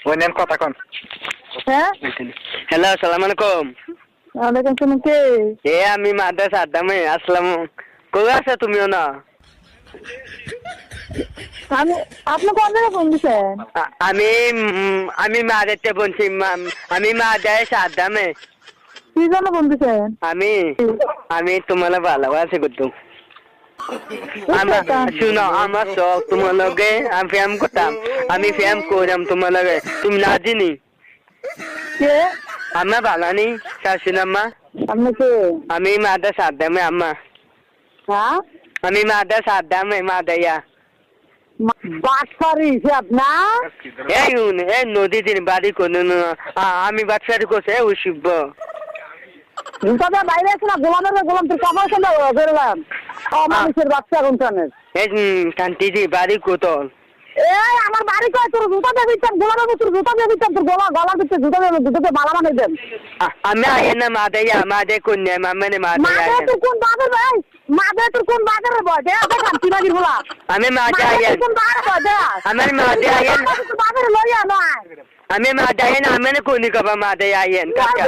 ওনেন কথা কোন হ্যাঁ হ্যালো আসসালামু আলাইকুম ওয়ালাইকুম আসসালাম কে এ আমি মাদ্রাসা আদামে আসলাম কই আছো তুমিও না আমি আপনি কোন জায়গায় ফোন দিছেন আমি মাদারতে বলছি আমি মাদ্রাসা আদামে কি জন্য ফোন দিছেন আমি তোমার ভালোবাসি করতো শুনো আমার শখ তোমার লগে আমি ফ্যাম করতাম আমি ফ্যাম করলাম তোমার লগে তুমি না চিনি কে আমার ভালো নেই শাশুনাম্মা আপনি কে আমি মাদ্রাসা আদামে আম্মা হ্যাঁ আমি মাদ্রাসা আদামে মাদাইয়া বাটপারি হিসাব না এই নদী দিন বাড়ি কোনো আমি বাচ্চারি করছে ওই শিব তবে বাইরে আছে না গোলাম তোর কাপড় সঙ্গে বেরোলাম মানুষের বাচ্চা কোনখানের এই কান্তিজি বাড়ি কোতল এই আমার বাড়ি কয় তোর জুতা দিয়ে দিতাম গোলাম তোর জুতা দিয়ে দিতাম তোর গলা দিচ্ছে জুতা দিয়ে জুতাতে মালা বানাই দেন আমি আইন না মাদাইয়া মাদে কন্যা মামানে মাদে তোর কোন বাজার ভাই মাদে তোর কোন বাজারে বয় দে আছে কান্তি বাড়ির বলা আমি মাদে আইন কোন বাজারে বয় দে আমার মাদে আইন বাজারে লইয়া নয় আমি মাদে আইন আমি কোনি কবা মাদে আইন কাকা